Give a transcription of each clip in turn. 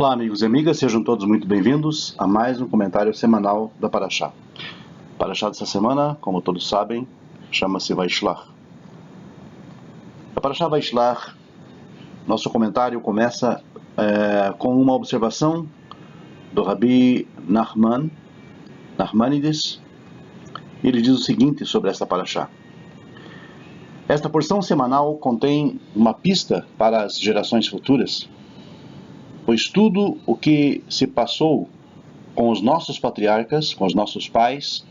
Olá, amigos e amigas, sejam todos muito bem-vindos a mais um comentário semanal da Parashá. A Parashá dessa semana, como todos sabem, chama-se Vaishlach. A Parashá Vaishlach, nosso comentário começa com uma observação do Rabi Nachmanides. Ele diz o seguinte sobre esta Parashá. Esta porção semanal contém uma pista para as gerações futuras, pois tudo o que se passou com os nossos patriarcas, com os nossos pais,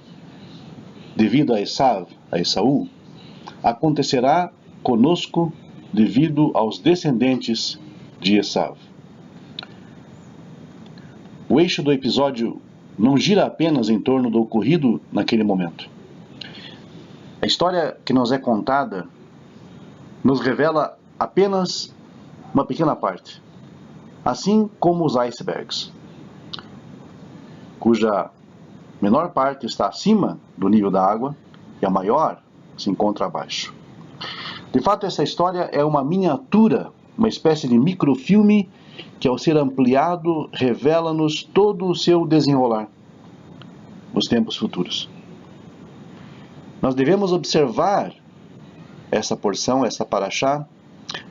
devido a Esaú, acontecerá conosco devido aos descendentes de Esaú. O eixo do episódio não gira apenas em torno do ocorrido naquele momento. A história que nos é contada nos revela apenas uma pequena parte, assim como os icebergs, cuja menor parte está acima do nível da água e a maior se encontra abaixo. De fato, essa história é uma miniatura, uma espécie de microfilme que, ao ser ampliado, revela-nos todo o seu desenrolar nos tempos futuros. Nós devemos observar essa porção, essa parashá,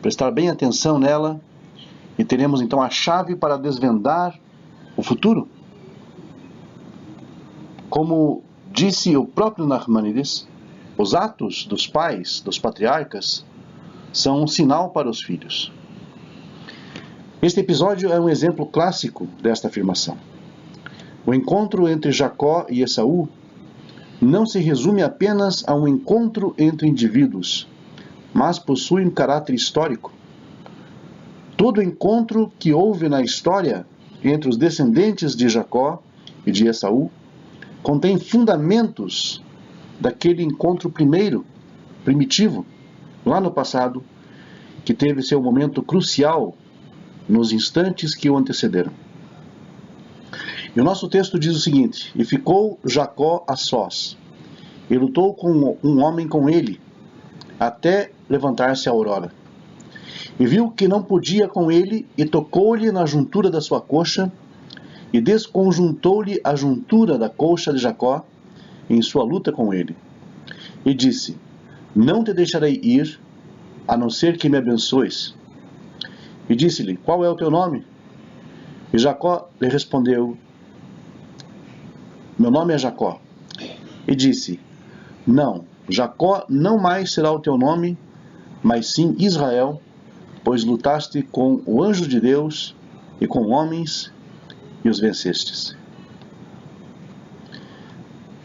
prestar bem atenção nela, e teremos então a chave para desvendar o futuro. Como disse o próprio Nachmanides, os atos dos pais, dos patriarcas, são um sinal para os filhos. Este episódio é um exemplo clássico desta afirmação. O encontro entre Jacó e Esaú não se resume apenas a um encontro entre indivíduos, mas possui um caráter histórico. Todo encontro que houve na história entre os descendentes de Jacó e de Esaú contém fundamentos daquele encontro primitivo, lá no passado, que teve seu momento crucial nos instantes que o antecederam. E o nosso texto diz o seguinte: E ficou Jacó a sós, e lutou com um homem com ele, até levantar-se a aurora. E viu que não podia com ele, e tocou-lhe na juntura da sua coxa, e desconjuntou-lhe a juntura da coxa de Jacó, em sua luta com ele. E disse: Não te deixarei ir, a não ser que me abençoes. E disse-lhe: Qual é o teu nome? E Jacó lhe respondeu: Meu nome é Jacó. E disse: Não, Jacó não mais será o teu nome, mas sim Israel, pois lutaste com o anjo de Deus e com homens e os vencestes.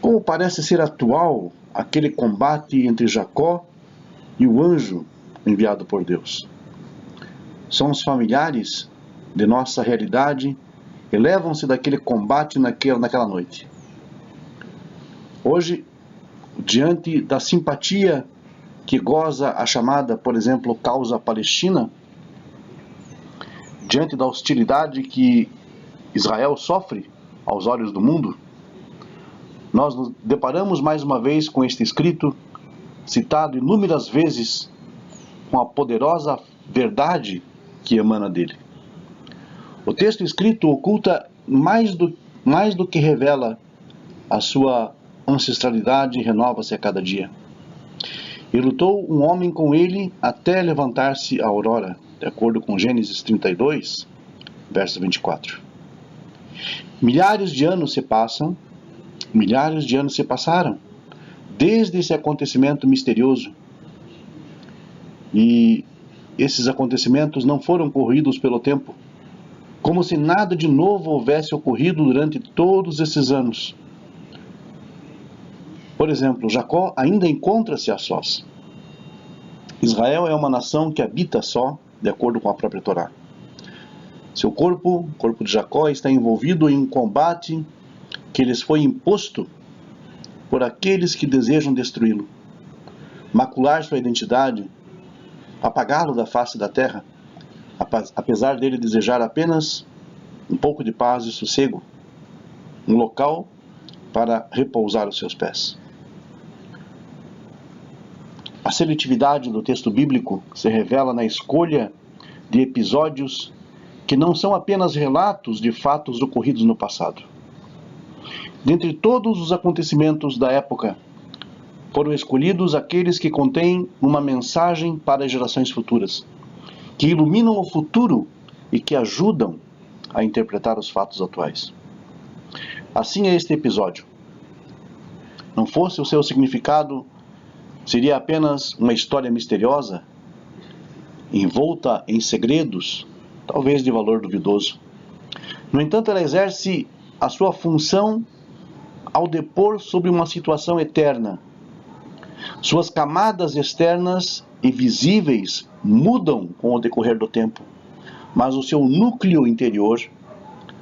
Como parece ser atual aquele combate entre Jacó e o anjo enviado por Deus. Somos familiares de nossa realidade e levam-se daquele combate naquela noite. Hoje, diante da simpatia que goza a chamada, por exemplo, causa palestina, diante da hostilidade que Israel sofre aos olhos do mundo, nós nos deparamos mais uma vez com este escrito, citado inúmeras vezes, com a poderosa verdade que emana dele. O texto escrito oculta mais do que revela a sua ancestralidade e renova-se a cada dia. E lutou um homem com ele até levantar-se a aurora, de acordo com Gênesis 32, verso 24. Milhares de anos se passaram, desde esse acontecimento misterioso. E esses acontecimentos não foram corridos pelo tempo, como se nada de novo houvesse ocorrido durante todos esses anos. Por exemplo, Jacó ainda encontra-se a sós. Israel é uma nação que habita só, de acordo com a própria Torá. Seu corpo, o corpo de Jacó, está envolvido em um combate que lhes foi imposto por aqueles que desejam destruí-lo, macular sua identidade, apagá-lo da face da terra, apesar dele desejar apenas um pouco de paz e sossego, um local para repousar os seus pés. A seletividade do texto bíblico se revela na escolha de episódios que não são apenas relatos de fatos ocorridos no passado. Dentre todos os acontecimentos da época, foram escolhidos aqueles que contêm uma mensagem para as gerações futuras, que iluminam o futuro e que ajudam a interpretar os fatos atuais. Assim é este episódio. Não fosse o seu significado, seria apenas uma história misteriosa, envolta em segredos, talvez de valor duvidoso. No entanto, ela exerce a sua função ao depor sobre uma situação eterna. Suas camadas externas e visíveis mudam com o decorrer do tempo, mas o seu núcleo interior,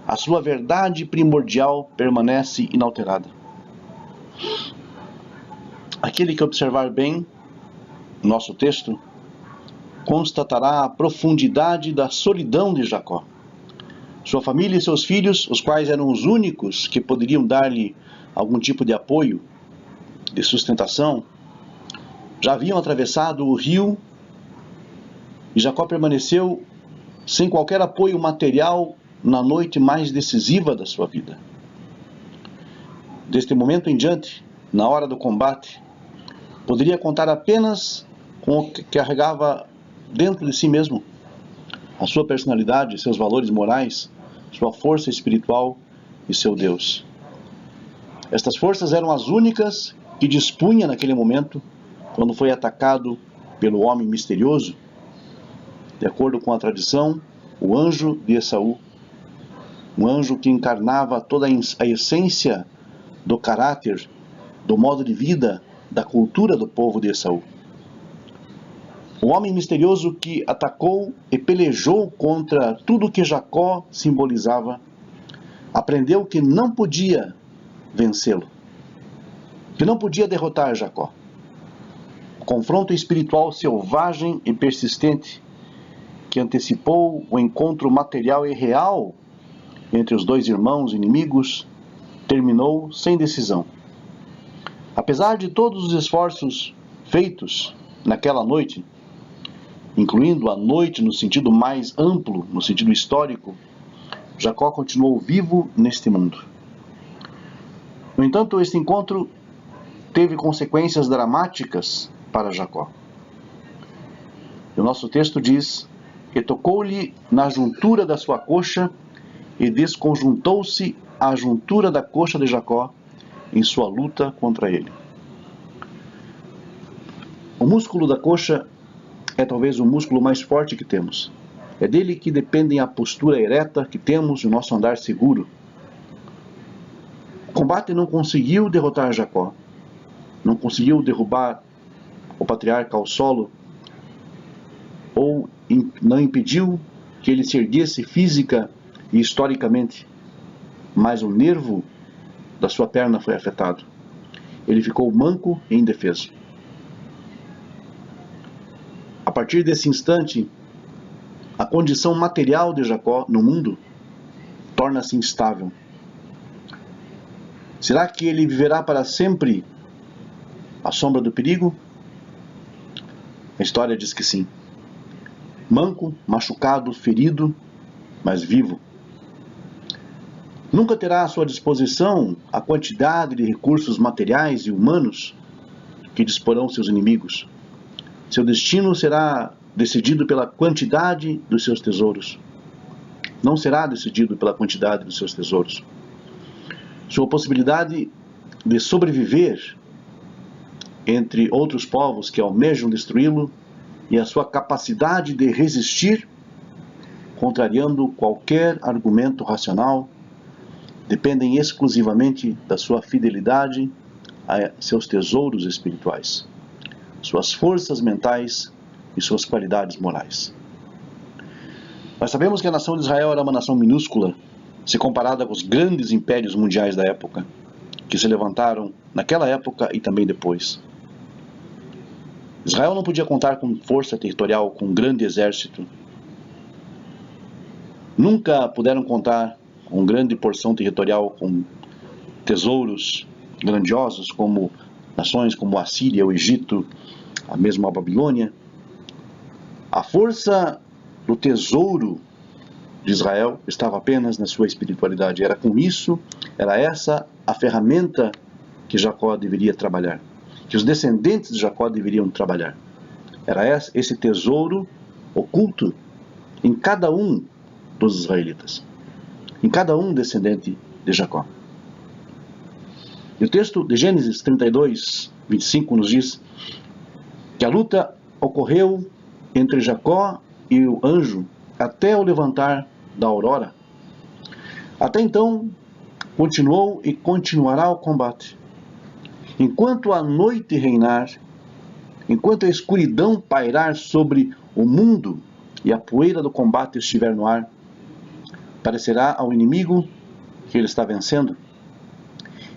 a sua verdade primordial, permanece inalterada. Aquele que observar bem nosso texto constatará a profundidade da solidão de Jacó. Sua família e seus filhos, os quais eram os únicos que poderiam dar-lhe algum tipo de apoio, de sustentação, já haviam atravessado o rio e Jacó permaneceu sem qualquer apoio material na noite mais decisiva da sua vida. Deste momento em diante, na hora do combate, poderia contar apenas com o que carregava dentro de si mesmo, a sua personalidade, seus valores morais, sua força espiritual e seu Deus. Estas forças eram as únicas que dispunha naquele momento, quando foi atacado pelo homem misterioso. De acordo com a tradição, o anjo de Esaú, um anjo que encarnava toda a essência do caráter, do modo de vida, da cultura do povo de Esaú. O homem misterioso que atacou e pelejou contra tudo que Jacó simbolizava, aprendeu que não podia vencê-lo, que não podia derrotar Jacó. O confronto espiritual selvagem e persistente que antecipou o encontro material e real entre os dois irmãos inimigos terminou sem decisão. Apesar de todos os esforços feitos naquela noite, incluindo a noite no sentido mais amplo, no sentido histórico, Jacó continuou vivo neste mundo. No entanto, este encontro teve consequências dramáticas para Jacó. O nosso texto diz: "E tocou-lhe na juntura da sua coxa, e desconjuntou-se a juntura da coxa de Jacó em sua luta contra ele." O músculo da coxa é talvez o músculo mais forte que temos. É dele que dependem a postura ereta que temos e o nosso andar seguro. O combate não conseguiu derrotar Jacó, não conseguiu derrubar o patriarca ao solo, ou não impediu que ele se erguesse física e historicamente, mas o nervo da sua perna foi afetado. Ele ficou manco e indefeso. A partir desse instante, a condição material de Jacó no mundo torna-se instável. Será que ele viverá para sempre à sombra do perigo? A história diz que sim. Manco, machucado, ferido, mas vivo. Nunca terá à sua disposição a quantidade de recursos materiais e humanos que disporão seus inimigos. Seu destino será decidido pela quantidade dos seus tesouros. Não será decidido pela quantidade dos seus tesouros. Sua possibilidade de sobreviver entre outros povos que almejam destruí-lo e a sua capacidade de resistir, contrariando qualquer argumento racional, dependem exclusivamente da sua fidelidade a seus tesouros espirituais, suas forças mentais e suas qualidades morais. Nós sabemos que a nação de Israel era uma nação minúscula, se comparada com os grandes impérios mundiais da época, que se levantaram naquela época e também depois. Israel não podia contar com força territorial, com um grande exército. Nunca puderam contar com grande porção territorial, com tesouros grandiosos como nações como a Síria, o Egito, a mesma Babilônia. A força do tesouro de Israel estava apenas na sua espiritualidade. Era com isso, era essa a ferramenta que Jacó deveria trabalhar, que os descendentes de Jacó deveriam trabalhar. Era esse tesouro oculto em cada um dos israelitas, em cada um descendente de Jacó. E o texto de Gênesis 32, 25 nos diz que a luta ocorreu entre Jacó e o anjo até o levantar da aurora. Até então, continuou e continuará o combate. Enquanto a noite reinar, enquanto a escuridão pairar sobre o mundo e a poeira do combate estiver no ar, parecerá ao inimigo que ele está vencendo.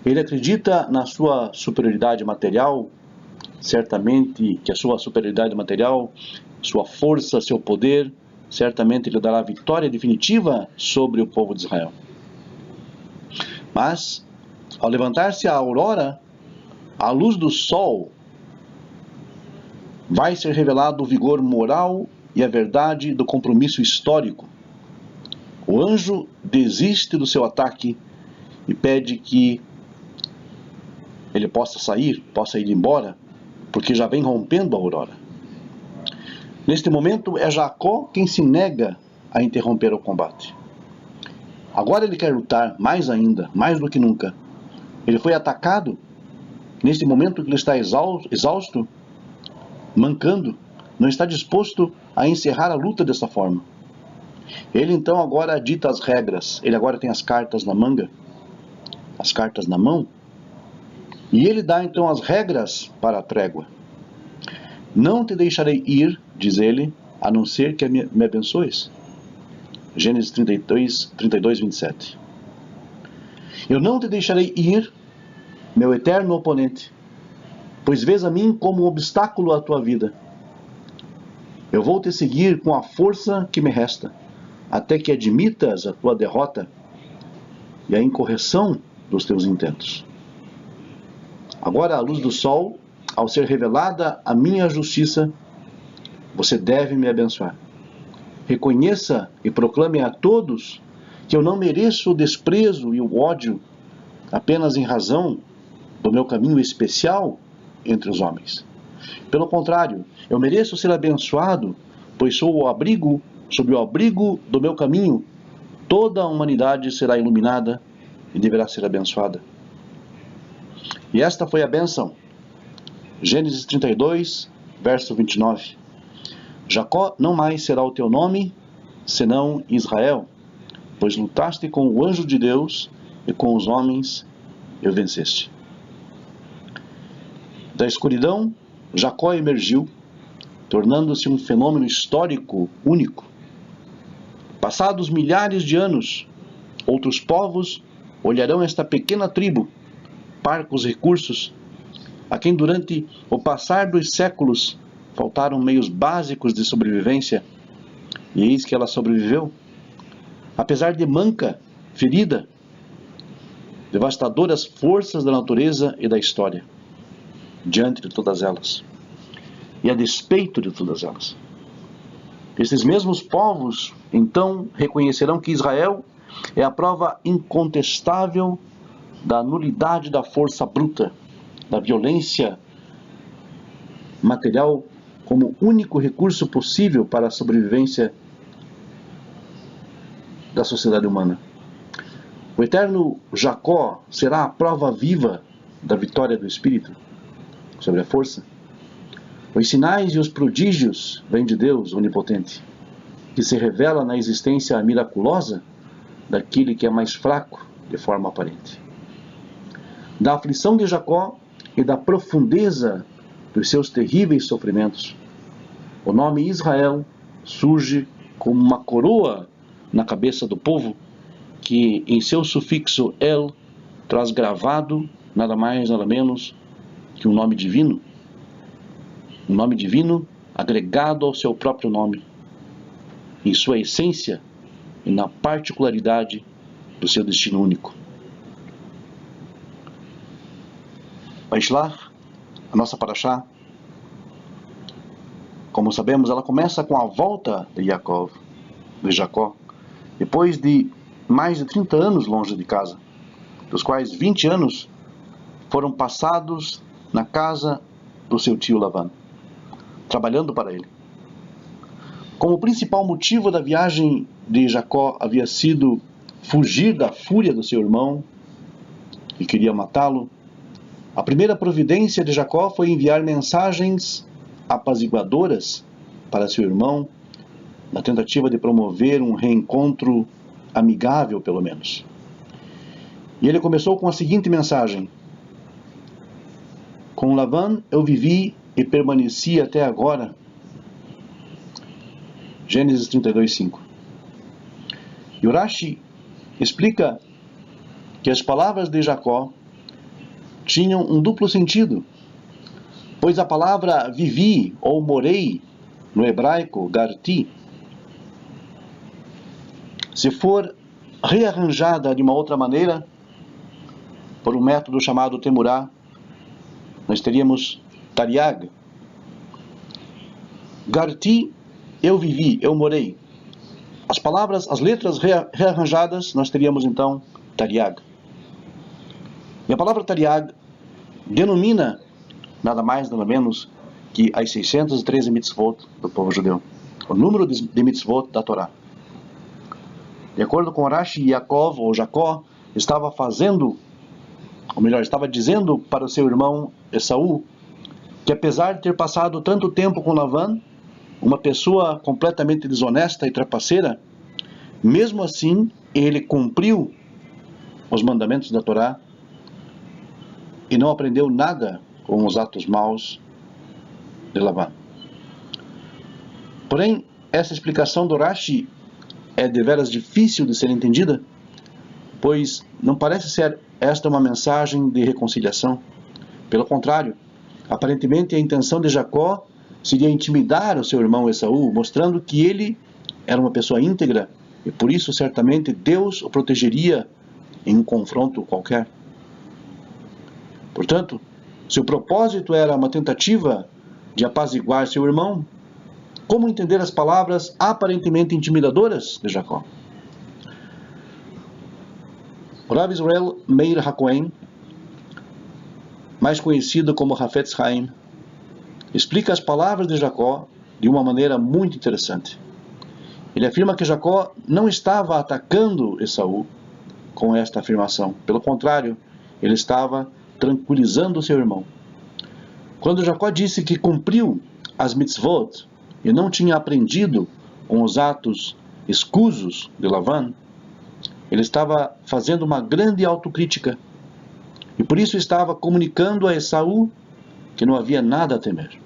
Ele acredita na sua superioridade material, certamente que a sua superioridade material, sua força, seu poder, certamente lhe dará a vitória definitiva sobre o povo de Israel. Mas, ao levantar-se a aurora, à luz do sol, vai ser revelado o vigor moral e a verdade do compromisso histórico. O anjo desiste do seu ataque e pede que ele possa ir embora, porque já vem rompendo a aurora. Neste momento é Jacó quem se nega a interromper o combate. Agora ele quer lutar mais ainda, mais do que nunca. Ele foi atacado. Neste momento que ele está exausto, mancando, não está disposto a encerrar a luta dessa forma. Ele então agora dita as regras. Ele agora tem as cartas na manga, as cartas na mão, e ele dá então as regras para a trégua. Não te deixarei ir, diz ele, a não ser que me abençoes. Gênesis 32, 27. Eu não te deixarei ir, meu eterno oponente, pois vês a mim como um obstáculo à tua vida. Eu vou te seguir com a força que me resta, até que admitas a tua derrota e a incorreção dos teus intentos. Agora, à luz do sol, ao ser revelada a minha justiça, você deve me abençoar. Reconheça e proclame a todos que eu não mereço o desprezo e o ódio apenas em razão do meu caminho especial entre os homens. Pelo contrário, eu mereço ser abençoado, pois sou o abrigo, sob o abrigo do meu caminho, toda a humanidade será iluminada e deverá ser abençoada. E esta foi a bênção. Gênesis 32, verso 29. Jacó não mais será o teu nome, senão Israel, pois lutaste com o anjo de Deus e com os homens e o venceste. Da escuridão, Jacó emergiu, tornando-se um fenômeno histórico único. Passados milhares de anos, outros povos olharão esta pequena tribo, parcos recursos, a quem durante o passar dos séculos faltaram meios básicos de sobrevivência, e eis que ela sobreviveu. Apesar de manca, ferida, devastadoras forças da natureza e da história, diante de todas elas, e a despeito de todas elas. Esses mesmos povos, então, reconhecerão que Israel é a prova incontestável da nulidade da força bruta, da violência material como único recurso possível para a sobrevivência da sociedade humana. O eterno Jacó será a prova viva da vitória do Espírito sobre a força. Os sinais e os prodígios vêm de Deus onipotente, que se revela na existência miraculosa daquele que é mais fraco de forma aparente. Da aflição de Jacó e da profundeza dos seus terríveis sofrimentos, o nome Israel surge como uma coroa na cabeça do povo, que em seu sufixo El traz gravado nada mais nada menos que um nome divino agregado ao seu próprio nome, em sua essência e na particularidade do seu destino único. Vaishlach, a nossa paraxá, como sabemos, ela começa com a volta de Jacó, depois de mais de 30 anos longe de casa, dos quais 20 anos foram passados na casa do seu tio Labão, trabalhando para ele. Como principal motivo da viagem de Jacó havia sido fugir da fúria do seu irmão, que queria matá-lo, a primeira providência de Jacó foi enviar mensagens apaziguadoras para seu irmão, na tentativa de promover um reencontro amigável, pelo menos. E ele começou com a seguinte mensagem: com Labão eu vivi e permaneci até agora. Gênesis 32:5. E Urashi explica que as palavras de Jacó tinham um duplo sentido, pois a palavra vivi ou morei, no hebraico garti, se for rearranjada de uma outra maneira, por um método chamado temurá, nós teríamos tariag. Garti, eu vivi, eu morei. As palavras, as letras rearranjadas, nós teríamos então tariag. E a palavra tariag denomina nada mais, nada menos que as 613 mitzvot do povo judeu, o número de mitzvot da Torá. De acordo com Rashi, Yaakov, ou Jacó, estava dizendo para o seu irmão Esaú, que apesar de ter passado tanto tempo com Labão, uma pessoa completamente desonesta e trapaceira, mesmo assim, ele cumpriu os mandamentos da Torá e não aprendeu nada com os atos maus de Labão. Porém, essa explicação do Rashi é deveras difícil de ser entendida, pois não parece ser esta uma mensagem de reconciliação. Pelo contrário, aparentemente a intenção de Jacó seria intimidar o seu irmão Esaú, mostrando que ele era uma pessoa íntegra e por isso certamente Deus o protegeria em um confronto qualquer. Portanto, se o propósito era uma tentativa de apaziguar seu irmão, como entender as palavras aparentemente intimidadoras de Jacó? O Rav Israel Meir HaKohen, mais conhecido como Hafetz Haim, explica as palavras de Jacó de uma maneira muito interessante. Ele afirma que Jacó não estava atacando Esaú com esta afirmação. Pelo contrário, ele estava tranquilizando seu irmão. Quando Jacó disse que cumpriu as mitzvot e não tinha aprendido com os atos escusos de Labão, ele estava fazendo uma grande autocrítica e por isso estava comunicando a Esaú que não havia nada a temer.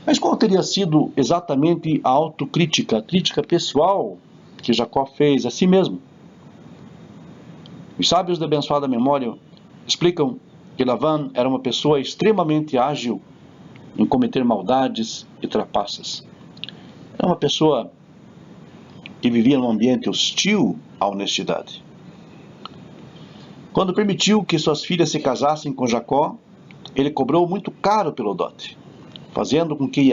Mas qual teria sido exatamente a autocrítica, a crítica pessoal que Jacó fez a si mesmo? Os sábios da abençoada memória explicam que Labão era uma pessoa extremamente ágil em cometer maldades e trapaças. Era uma pessoa que vivia num ambiente hostil à honestidade. Quando permitiu que suas filhas se casassem com Jacó, ele cobrou muito caro pelo dote, fazendo com que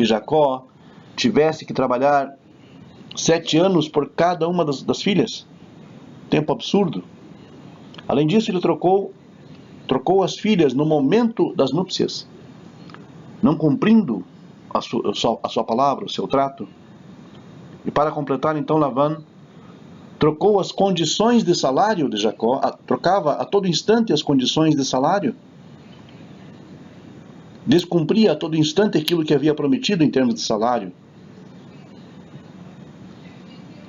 Jacó tivesse que trabalhar 7 anos por cada uma das filhas. Tempo absurdo. Além disso, ele trocou as filhas no momento das núpcias, não cumprindo a sua palavra, o seu trato. E para completar, então, Labão trocou as condições de salário de Jacó, trocava a todo instante as condições de salário, descumpria a todo instante aquilo que havia prometido em termos de salário,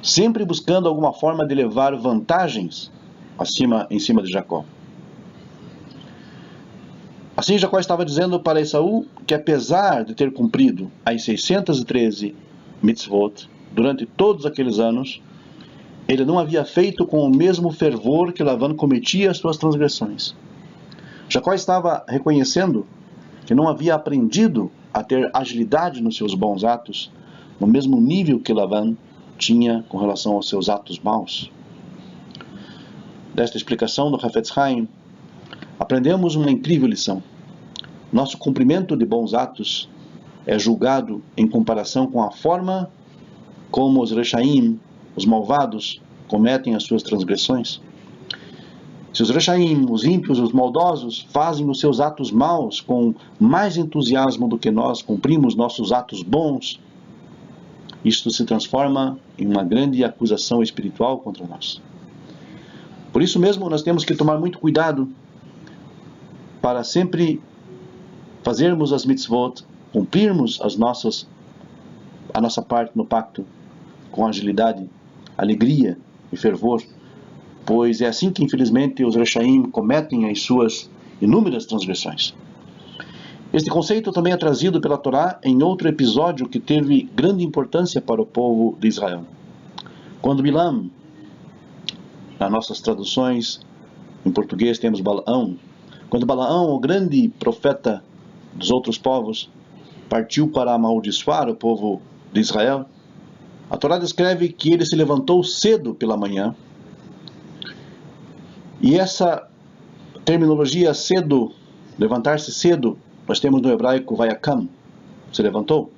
sempre buscando alguma forma de levar vantagens em cima de Jacó. Assim, Jacó estava dizendo para Esaú que apesar de ter cumprido as 613 mitzvot durante todos aqueles anos, ele não havia feito com o mesmo fervor que Labão cometia as suas transgressões. Jacó estava reconhecendo que não havia aprendido a ter agilidade nos seus bons atos, no mesmo nível que Labão tinha com relação aos seus atos maus. Desta explicação do Hafetz Haim, aprendemos uma incrível lição. Nosso cumprimento de bons atos é julgado em comparação com a forma como os Rechaim, os malvados, cometem as suas transgressões? Se os Rechaim, os ímpios, os maldosos, fazem os seus atos maus com mais entusiasmo do que nós cumprimos nossos atos bons, isto se transforma em uma grande acusação espiritual contra nós. Por isso mesmo, nós temos que tomar muito cuidado para sempre fazermos as mitzvot, cumprirmos a nossa parte no pacto com agilidade, alegria e fervor, pois é assim que, infelizmente, os Rechaim cometem as suas inúmeras transgressões. Este conceito também é trazido pela Torá em outro episódio que teve grande importância para o povo de Israel. Quando Bilam, nas nossas traduções, em português temos Balaão, quando Balaão, o grande profeta dos outros povos, partiu para amaldiçoar o povo de Israel, a Torá descreve que ele se levantou cedo pela manhã. E essa terminologia cedo, levantar-se cedo, nós temos no hebraico vayakam, se levantou.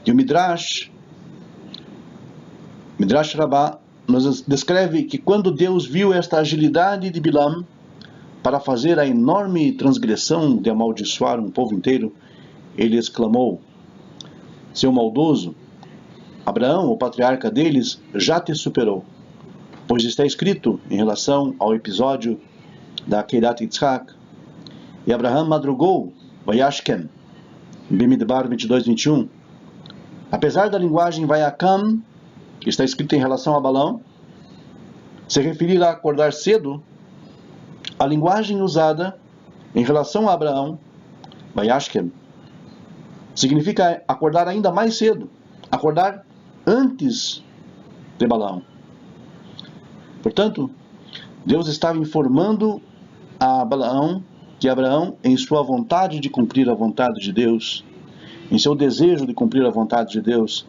E o Midrash Rabbah, nos descreve que quando Deus viu esta agilidade de Bilam para fazer a enorme transgressão de amaldiçoar um povo inteiro, ele exclamou: seu maldoso, Abraão, o patriarca deles, já te superou, pois está escrito em relação ao episódio da Akedat Yitzhak: e Abraão madrugou, Vayashkem, Bimidbar 22:21. Apesar da linguagem Vayakam, que está escrita em relação a Balaão, se referir a acordar cedo, a linguagem usada em relação a Abraão, Vayashkem, significa acordar ainda mais cedo, acordar antes de Balaão. Portanto, Deus estava informando a Balaão que Abraão, em sua vontade de cumprir a vontade de Deus, em seu desejo de cumprir a vontade de Deus,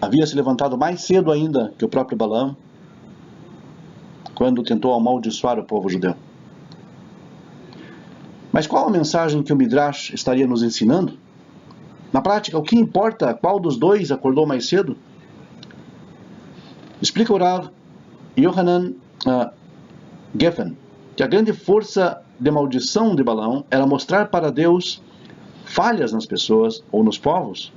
havia se levantado mais cedo ainda que o próprio Balaão, quando tentou amaldiçoar o povo judeu. Mas qual a mensagem que o Midrash estaria nos ensinando? Na prática, o que importa qual dos dois acordou mais cedo? Explica o Rav Yohanan Geffen que a grande força de maldição de Balaão era mostrar para Deus falhas nas pessoas ou nos povos,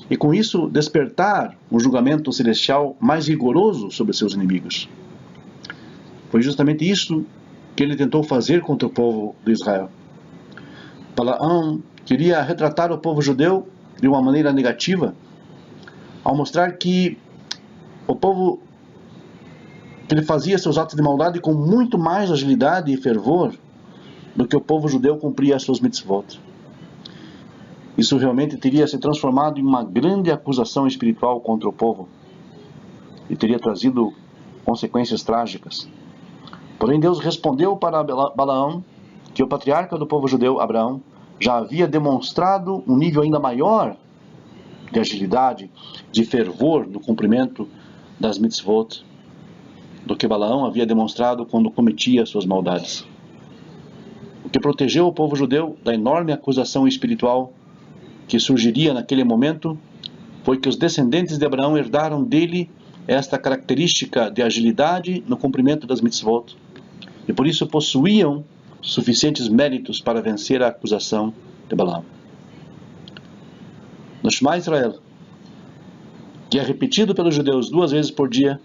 e com isso despertar um julgamento celestial mais rigoroso sobre seus inimigos. Foi justamente isso que ele tentou fazer contra o povo de Israel. Balaão queria retratar o povo judeu de uma maneira negativa, ao mostrar que o povo, ele fazia seus atos de maldade com muito mais agilidade e fervor do que o povo judeu cumpria as suas mitzvot. Isso realmente teria se transformado em uma grande acusação espiritual contra o povo e teria trazido consequências trágicas. Porém, Deus respondeu para Balaão que o patriarca do povo judeu, Abraão, já havia demonstrado um nível ainda maior de agilidade, de fervor no cumprimento das mitzvot do que Balaão havia demonstrado quando cometia suas maldades. O que protegeu o povo judeu da enorme acusação espiritual que surgiria naquele momento foi que os descendentes de Abraão herdaram dele esta característica de agilidade no cumprimento das mitzvot, e por isso possuíam suficientes méritos para vencer a acusação de Balaão. No Shema Israel, que é repetido pelos judeus 2 vezes por dia,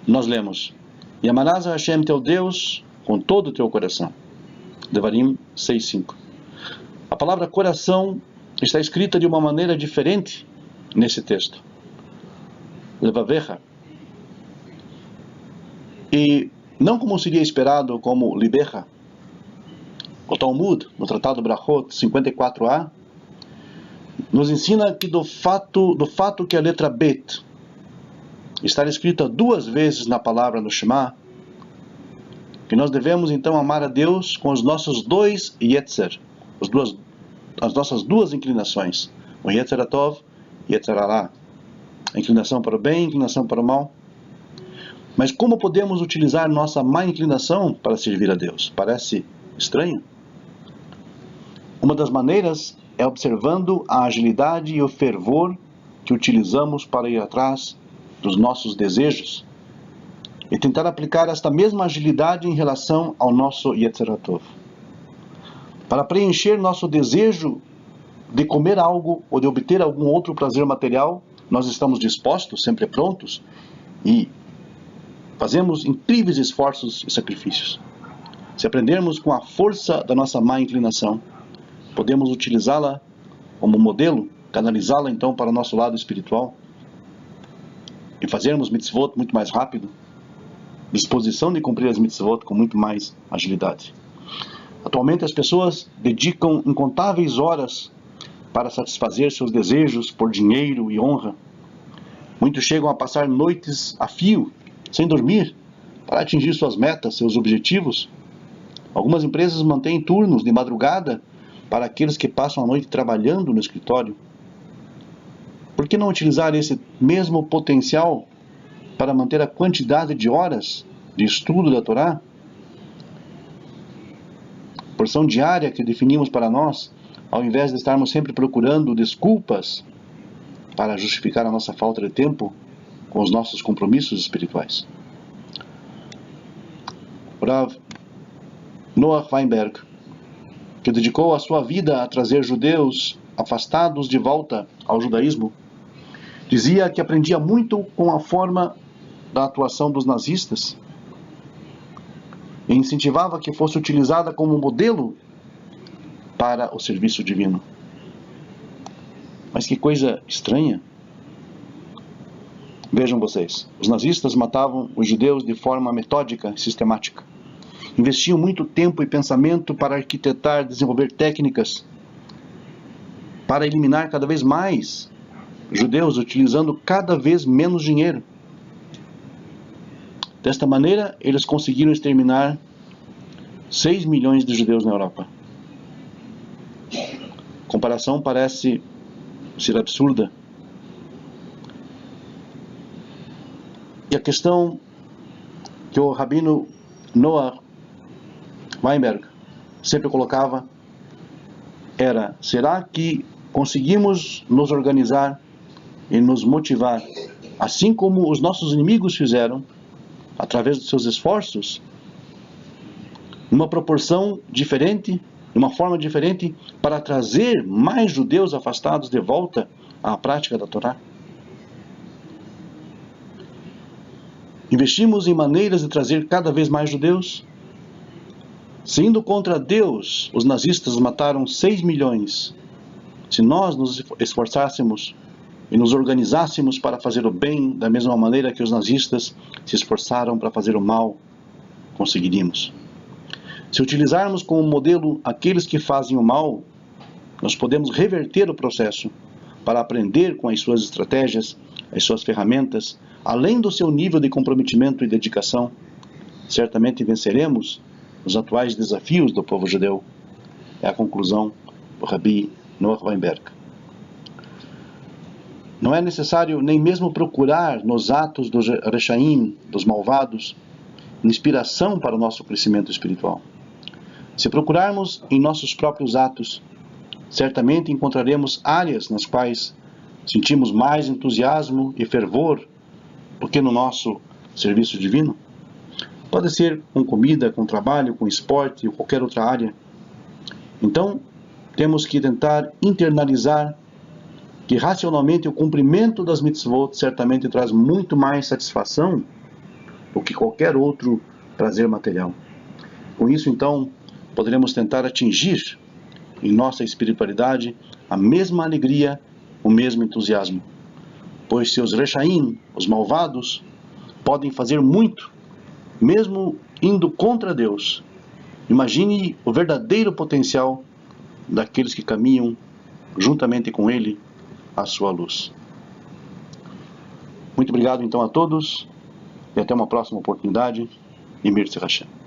nós lemos: e amarás a Hashem teu Deus com todo o teu coração. Devarim 6:5. A palavra coração está escrita de uma maneira diferente nesse texto. Levavecha. E não como seria esperado como libecha. O Talmud, no Tratado Brachot 54a, nos ensina que do fato que a letra Bet está escrita 2 vezes na palavra no Shema, que nós devemos então amar a Deus com os nossos 2 Yetzer, as nossas 2 inclinações, o Yetzer Atov e Yetzer Hará, a inclinação para o bem e a inclinação para o mal. Mas como podemos utilizar nossa má inclinação para servir a Deus? Parece estranho. Uma das maneiras é observando a agilidade e o fervor que utilizamos para ir atrás dos nossos desejos e tentar aplicar esta mesma agilidade em relação ao nosso Yetzer Tov. Para preencher nosso desejo de comer algo ou de obter algum outro prazer material, nós estamos dispostos, sempre prontos, e fazemos incríveis esforços e sacrifícios. Se aprendermos com a força da nossa má inclinação, podemos utilizá-la como modelo, canalizá-la então para o nosso lado espiritual e fazermos mitzvot muito mais rápido, disposição de cumprir as mitzvot com muito mais agilidade. Atualmente as pessoas dedicam incontáveis horas para satisfazer seus desejos por dinheiro e honra. Muitos chegam a passar noites a fio, sem dormir, para atingir suas metas, seus objetivos. Algumas empresas mantêm turnos de madrugada para aqueles que passam a noite trabalhando no escritório. Por que não utilizar esse mesmo potencial para manter a quantidade de horas de estudo da Torá? Porção diária que definimos para nós, ao invés de estarmos sempre procurando desculpas para justificar a nossa falta de tempo com os nossos compromissos espirituais. Rav Noah Weinberg, que dedicou a sua vida a trazer judeus afastados de volta ao judaísmo, dizia que aprendia muito com a forma da atuação dos nazistas e incentivava que fosse utilizada como modelo para o serviço divino. Mas que coisa estranha. Vejam vocês, os nazistas matavam os judeus de forma metódica e sistemática. Investiam muito tempo e pensamento para arquitetar, desenvolver técnicas para eliminar cada vez mais judeus, utilizando cada vez menos dinheiro. Desta maneira, eles conseguiram exterminar 6 milhões de judeus na Europa. A comparação parece ser absurda. E a questão que o rabino Noah Weinberg sempre colocava era: será que conseguimos nos organizar e nos motivar, assim como os nossos inimigos fizeram, através dos seus esforços, numa proporção diferente, de uma forma diferente, para trazer mais judeus afastados de volta à prática da Torá? Investimos em maneiras de trazer cada vez mais judeus? Se indo contra Deus, os nazistas mataram 6 milhões, se nós nos esforçássemos e nos organizássemos para fazer o bem da mesma maneira que os nazistas se esforçaram para fazer o mal, conseguiríamos. Se utilizarmos como modelo aqueles que fazem o mal, nós podemos reverter o processo para aprender com as suas estratégias, as suas ferramentas, além do seu nível de comprometimento e dedicação. Certamente venceremos os atuais desafios do povo judeu. É a conclusão do Rabi Noah Weinberg. Não é necessário nem mesmo procurar nos atos dos Rechaim, dos malvados, inspiração para o nosso crescimento espiritual. Se procurarmos em nossos próprios atos, certamente encontraremos áreas nas quais sentimos mais entusiasmo e fervor do que no nosso serviço divino. Pode ser com comida, com trabalho, com esporte ou qualquer outra área. Então, temos que tentar internalizar que racionalmente o cumprimento das mitzvot certamente traz muito mais satisfação do que qualquer outro prazer material. Com isso, então, poderemos tentar atingir em nossa espiritualidade a mesma alegria, o mesmo entusiasmo. Pois se os Rechaim, os malvados, podem fazer muito, mesmo indo contra Deus, imagine o verdadeiro potencial daqueles que caminham juntamente com Ele à sua luz. Muito obrigado então a todos e até uma próxima oportunidade. Emir Tzir Hashem.